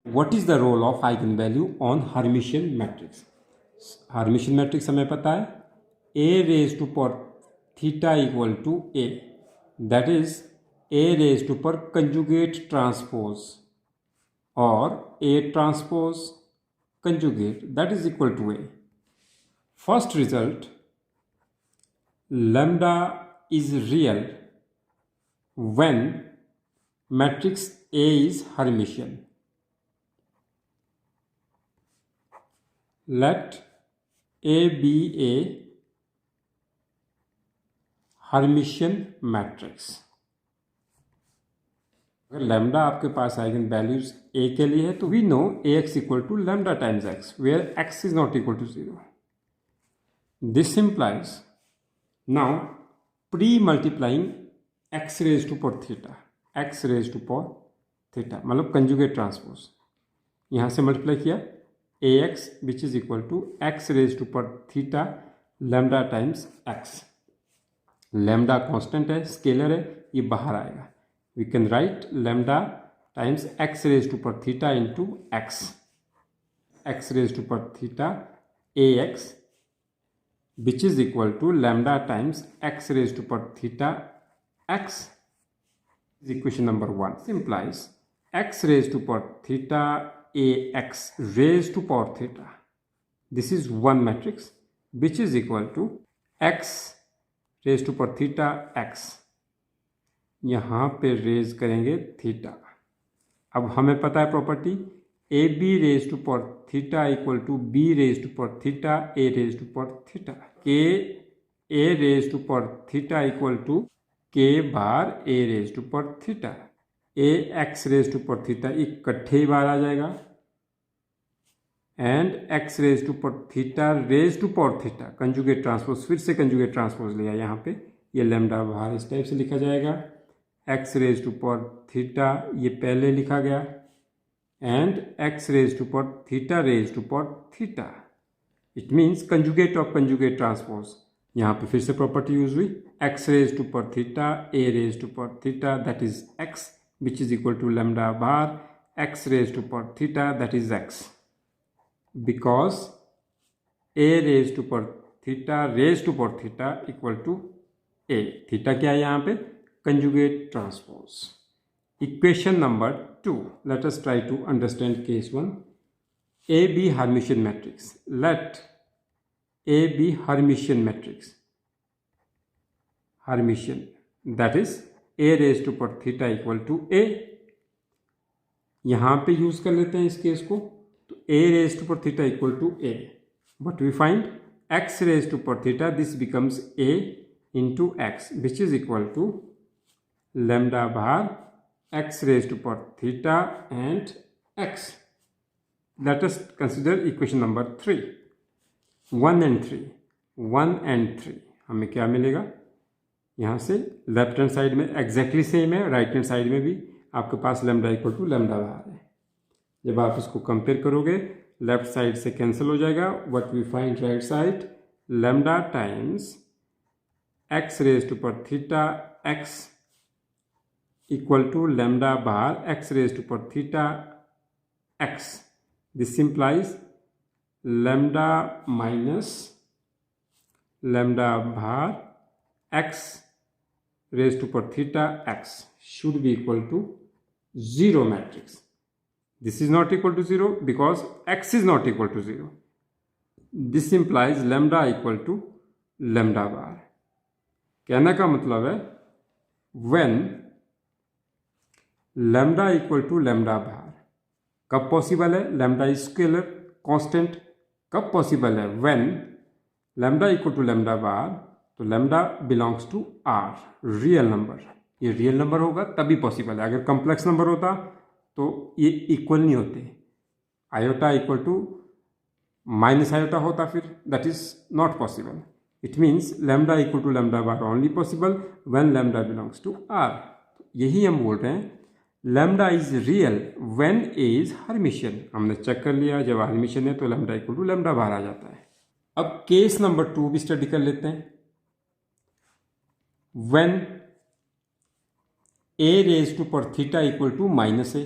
What is the role of eigenvalue on Hermitian matrix? Hermitian matrix हमें पता है a raised to power theta equal to a, that is a raised to power conjugate transpose or a transpose conjugate, that is equal to a. First result, lambda is real when matrix A is Hermitian. Let A be a Hermitian matrix. अगर lambda आपके पास eigen values A के लिए है तो we know A x equal to lambda times x where x is not equal to 0. This implies now pre multiplying x raise to power theta, x raise to power theta मतलब conjugate transpose, यहाँ से multiply किया A x which is equal to x raise to power theta lambda times x. Lambda constant है, scalar है, ये बाहर आएगा. We can write lambda times x raised to power theta into x. X raised to power theta ax, which is equal to lambda times x raised to power theta x is equation number 1. This implies x raised to power theta ax raised to power theta. This is one matrix which is equal to x raised to power theta x. यहाँ पे raise करेंगे theta. अब हमें पता है property A B raise to power theta equal to B raise to power theta A raise to power theta. K A raise to power theta equal to k bar A raise to power theta. A x raise to power theta इकट्ठे ही बाहर आ जाएगा and x raise to power theta raise to power theta conjugate transpose, फिर से conjugate transpose लिया यहाँ पे, ये लैम्डा बाहर इस टाइप से लिखा जाएगा. X raise to power theta ये पहले लिखा गया and x raise to power theta raise to power theta. It means conjugate of conjugate transpose. यहाँ पे फिर से प्रॉपर्टी यूज हुई x raise to power theta A raise to power theta that is x which is equal to lambda bar x raise to power theta that is x, because A raise to power theta raise to power theta equal to A. Theta क्या है यहाँ पे? Conjugate transpose. Equation number 2. Let us try to understand case 1. A be Hermitian matrix. Let A be Hermitian matrix. Hermitian, that is A raised to power theta equal to A. यहाँ पे use कर लेते हैं इस case को, तो A raised to power theta equal to A. But we find x raised to power theta, this becomes A into x which is equal to lambda bar x raised to power theta and x. Let us consider equation number 3. 1 and 3. 1 and 3 हमें क्या मिलेगा? यहाँ से left hand side में exactly same है, right hand side में भी आपके पास लैम्डा इक्वल टू लैम्डा बार है. जब आप इसको कंपेयर करोगे लेफ्ट साइड से कैंसिल हो जाएगा. What we find right side, lambda times x raised to power theta x equal to lambda bar x raised to power theta x. This implies lambda minus lambda bar x raised to power theta x should be equal to 0 matrix. This is not equal to 0 because x is not equal to 0. This implies lambda equal to lambda bar. कहने का मतलब है when lambda equal to lambda bar कब possible है? Lambda scalar constant. कब possible है? When lambda equal to lambda bar, तो lambda belongs to R, real number. ये रियल नंबर होगा तभी पॉसिबल है. अगर कॉम्प्लेक्स नंबर होता तो ये इक्वल नहीं होते. Iota equal to minus iota होता फिर, that is not possible. It means lambda equal to lambda bar only possible when lambda belongs to R. यही हम बोल रहे हैं lambda is real when A is Hermitian. हमने चेक कर लिया जब हर्मिशियन है तो लैम्डा इक्वल टू लैम्डा बाहर आ जाता है. अब केस नंबर 2 भी स्टडी कर लेते हैं. When A raise to power theta equal to minus A,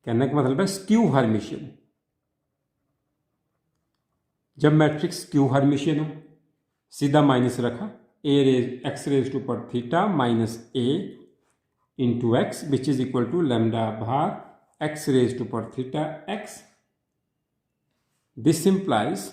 कहने का मतलब है स्क्यू हर्मिशियन। जब मैट्रिक्स स्क्यू हर्मिशियन हो, सीधा माइनस रखा, x raise to power theta minus A into x which is equal to lambda भाग x raise to power theta x. This implies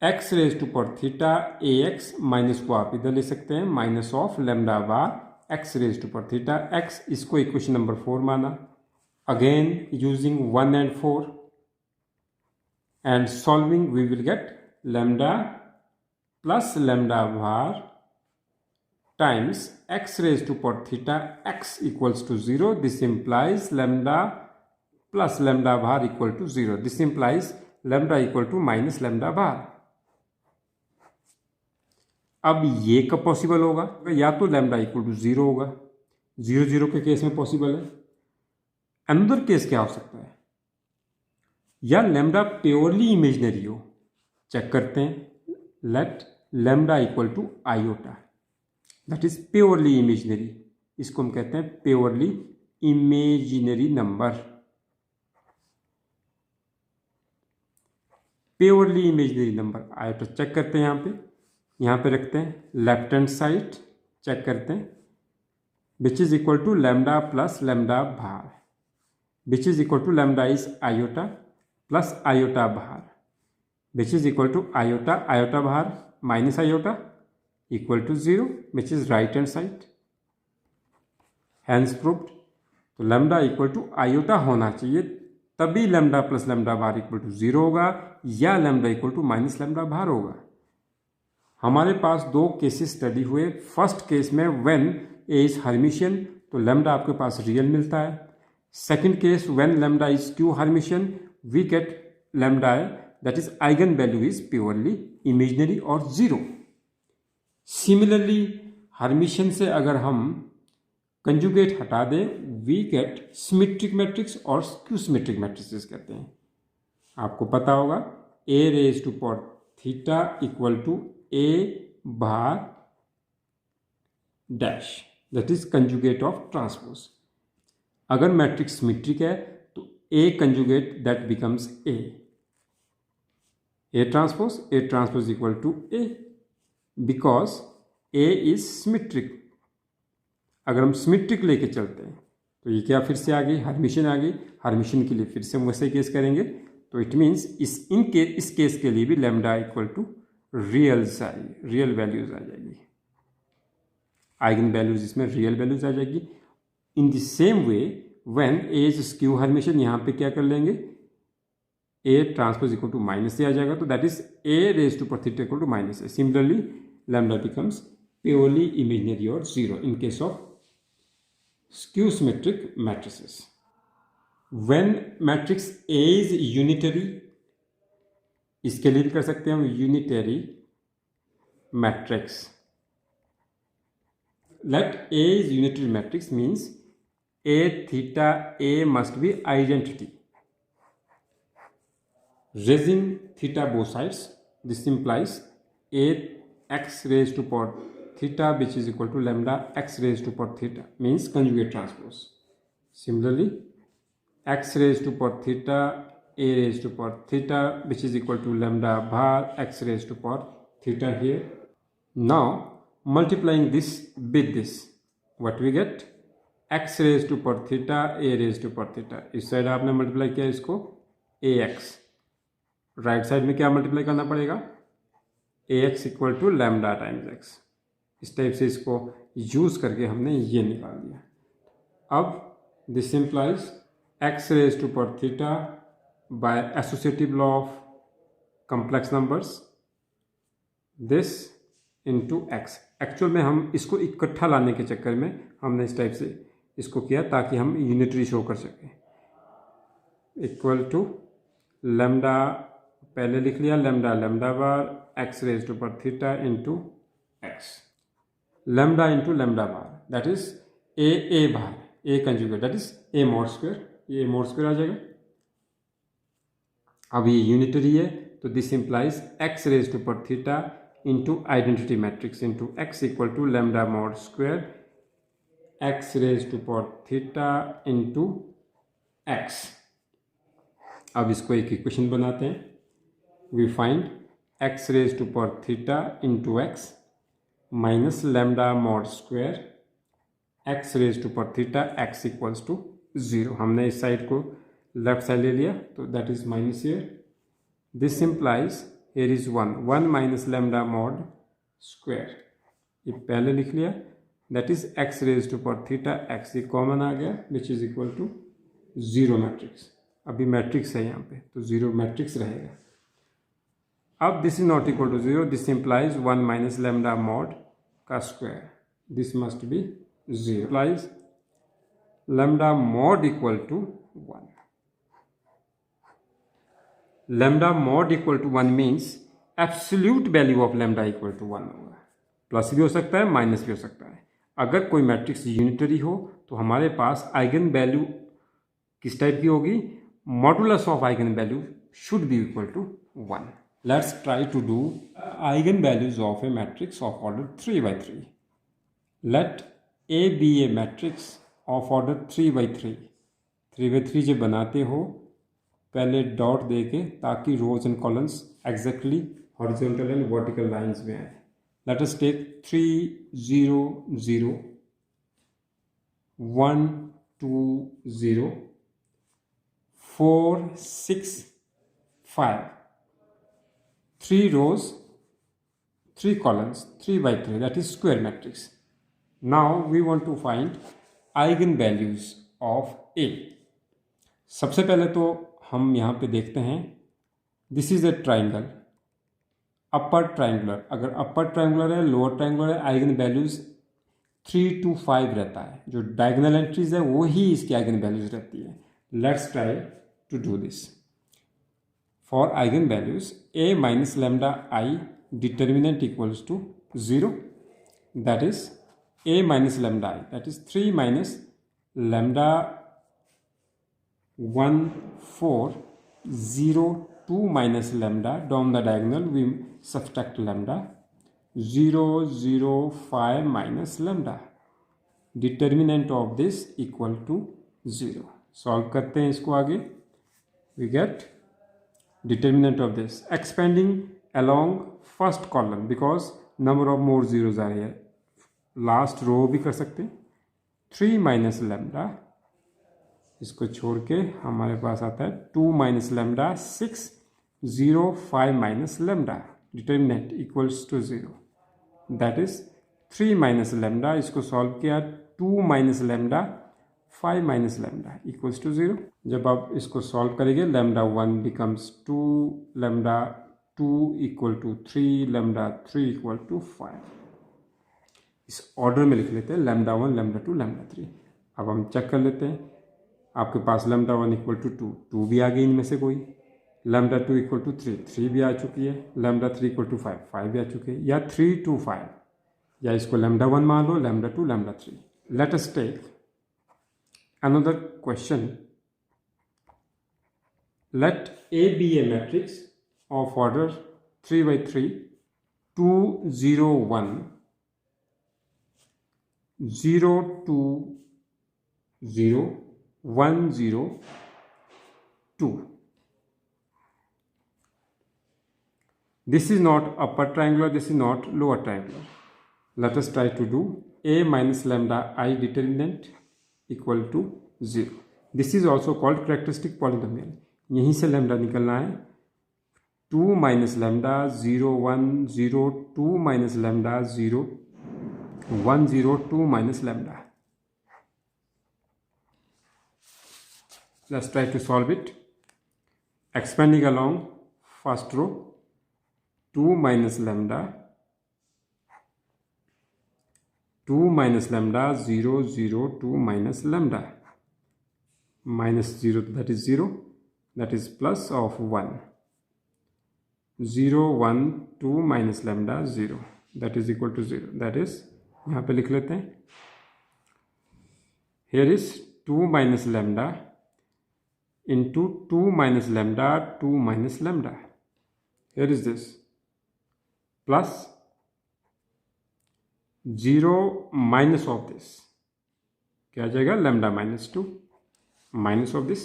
x raise to power theta A x minus को आप इधर ले सकते हैं, minus of lambda भाग x raise to power theta x. इसको equation number 4 माना। Again using 1 and 4 and solving we will get lambda plus lambda var times x raised to power theta x equals to 0. This implies lambda plus lambda var equal to 0. This implies lambda equal to minus lambda var. अब ये कब possible होगा? या तो lambda equal to 0 होगा, 0 0 के case में possible है। अनदर केस क्या हो सकता है? या लैम्डा प्योरली इमेजिनरी हो। चेक करते हैं। Let lambda equal to iota, that is purely imaginary. इसको हम कहते हैं purely imaginary number. Purely imaginary number iota check करते हैं। यहाँ पे रखते हैं लेफ्ट हैंड साइड, चेक करते हैं which is equal to lambda plus lambda bar, which is equal to lambda is iota plus iota bar, which is equal to iota iota bar minus iota equal to 0, which is right hand side. Hence proved. तो lambda equal to iota होना चाहिए, तभी lambda plus lambda bar equal to 0 होगा, या lambda equal to minus lambda bar होगा। हमारे पास 2 cases study हुए। फर्स्ट केस में व्हेन ए इज हर्मिशियन तो लैम्डा आपके पास रियल मिलता है। Second case when lambda is skew Hermitian we get lambda that is eigen value is purely imaginary और 0। सिमिलरली हर्मिशियन से अगर हम कंजुगेट हटा दें वी गेट सिमेट्रिक मैट्रिक्स और स्क्यू सिमेट्रिक मैट्रिसेस कहते हैं। आपको पता होगा A raise to power theta equal to A bar dash, that is conjugate of transpose. अगर मैट्रिक्स सिमेट्रिक है तो A conjugate that becomes A transpose equal to A, because A is symmetric. अगर हम सिमेट्रिक लेके चलते हैं तो ये क्या फिर से आ गई, हर्मिशियन आ गई। हर्मिशियन के लिए फिर से हम वैसे केस करेंगे, तो इट मीन्स इस केस के लिए भी lambda equal to real values आ जाएगी, आइगन वैल्यूज इसमें रियल वैल्यूज आ जाएगी। In the same way when A is skew Hermitian, यहाँ पे क्या कर लेंगे, A transpose equal to minus A आ जाएगा, तो that is A raise to power theta equal to minus A. Similarly lambda becomes purely imaginary और 0 in case of skew symmetric matrices. When matrix A is unitary, इसके लिए भी कर सकते हैं हम unitary matrix. Let A is unitary matrix means A theta A must be identity raising theta both sides. This implies a x raised to power theta which is equal to lambda x raised to power theta means conjugate transpose. Similarly x raised to power theta a raised to power theta which is equal to lambda bar x raised to power theta here. Now multiplying this with this, what we get, x raised to power theta a raised to power theta. इस side आपने multiply किया इसको ax, right side में क्या multiply करना पड़ेगा, A x equal to lambda times x. इस type से इसको यूज करके हमने ये निकाल दिया। अब this implies x raise to power theta by associative law of complex numbers, this into x. Actual में हम इसको इकट्ठा लाने के चक्कर में हमने इस टाइप से इसको किया ताकि हम यूनिटरी शो कर सकें। इक्वल टू लैम्डा, पहले लिख लिया lambda lambda bar x raise to power theta into x, lambda into lambda bar that is A bar A conjugate that is A mod square, ये मोड स्क्वायर आ जाएगा। अब ये यूनिटरी है तो this implies x raise to power theta into identity matrix into x equal to lambda mod square x raise to power theta into x। अब इसको एक इक्वेशन बनाते हैं। We find x raise to power theta into x minus lambda mod square x raise to power theta x equals to 0। हमने इस side को left side ले लिया तो that is minus here. This implies here is 1 minus lambda mod square, ये पहले लिख लिया, that is x raise to power theta x, ये कॉमन आ गया which is equal to 0 matrix. अभी मैट्रिक्स है यहाँ पे तो 0 मैट्रिक्स रहेगा। अब this is not equal to 0, this implies 1 minus lambda mod का square, this must be 0, implies lambda mod equal to 1। Lambda mod equal to 1 means absolute value of lambda equal to 1 होगा। Plus भी हो सकता है, minus भी हो सकता है। अगर कोई मैट्रिक्स यूनिटरी हो तो हमारे पास आइगन वैल्यू किस टाइप की होगी, modulus of eigen value should be equal to 1। Let's try to do eigen values of a matrix of order 3×3। Let A be a matrix of order 3×3। 3×3 जब बनाते हो पहले डॉट दे के, ताकि rows and columns exactly horizontal and vertical lines में आए। Let us take 3 0 0 1 2 0 4 6 5, 3 rows 3 columns 3×3, that is square matrix. Now we want to find eigenvalues of A. सबसे पहले तो हम यहाँ पे देखते हैं, this is a triangle, upper triangular. अगर अपर ट्राइंगुलर है, लोअर ट्राइंगुलर है, आइगन वैल्यूज 3 to 5 रहता है। जो डायगोनल एंट्रीज है वो ही इसकी आइगन वैल्यूज रहती है। Let's try to do this. For eigen values a minus lambda i determinant equals to 0, that is a minus lambda i, that is 3 minus lambda 1 4 0 2 minus lambda, down the diagonal we subtract lambda, 0 0 5 minus lambda, determinant of this equal to 0। Solve करते हैं इसको आगे, we get determinant of this expanding along first column because number of more zeros are here, last row भी कर सकते हैं। 3 minus lambda, इसको छोड़ के हमारे पास आता है 2 minus lambda 6 0 5 minus lambda, determinant equals to 0, that is 3 minus lambda। इसको सॉल्व किया 2 minus lambda 5 minus lambda equals to 0। जब आप इसको सॉल्व करेंगे lambda 1 becomes 2, lambda 2 equal to 3, lambda 3 equal to 5। इस ऑर्डर में लिख लेते हैं lambda 1 lambda 2 lambda 3। अब हम चेक कर लेते हैं, आपके पास lambda 1 इक्वल टू 2, 2 भी आ गई इनमें से कोई, lambda 2 इक्वल टू 3, 3 भी आ चुकी है, lambda 3 इक्वल टू 5, 5 भी आ चुकी है, या 3 2 5, या इसको lambda 1 मान लो, lambda 2 lambda 3। Let us take another question. लेट A be a matrix of order 3×3 2 0 1 0 2 0 1 0 2। This is not upper triangular, this is not lower triangular. Let us try to do a minus lambda I determinant equal to 0. This is also called characteristic polynomial. यहीं से lambda निकलना है, 2 minus lambda 0 1 0 2 minus lambda 0 1 0 2 minus lambda। Let's try to solve it. Expanding along first row, 2 minus lambda 0 0 2 minus lambda, minus 0 that is 0, that is plus of 1, 0 1 2 minus lambda 0, that is equal to 0, that is यहाँ पे लिख लेते हैं, here is 2 minus lambda into 2 minus lambda 2 minus lambda, here is this plus 0 minus of this, क्या आ जाएगा lambda minus 2 minus of this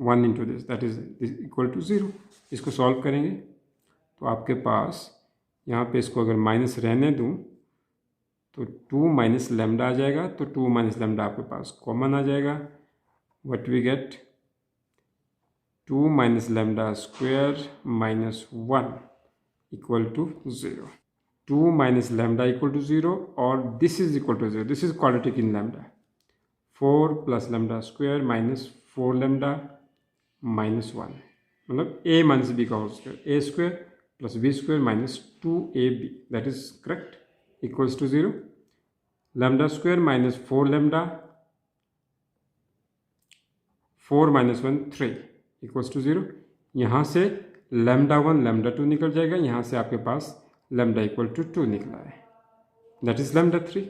1 into this that is equal to 0। इसको solve करेंगे तो आपके पास यहाँ पे इसको अगर माइनस रहने दूँ तो 2 माइनस लेमडा आ जाएगा, तो 2 माइनस लेमडा आपके पास कॉमन आ जाएगा। What we get 2 minus lambda square minus 1 equal to 0। 2 minus lambda equal to 0 और this is equal to 0। This is quadratic in lambda. 4 plus lambda square minus 4 lambda minus 1, मतलब a minus b का whole square, a square plus b square minus 2ab, that is correct, equals to 0। Lambda square minus 4 lambda, 4 minus 1 3 equals to 0। यहाँ से lambda 1 lambda 2 निकल जाएगा, यहाँ से आपके पास lambda equal to 2 निकला है, दैट इज लेमडा 3।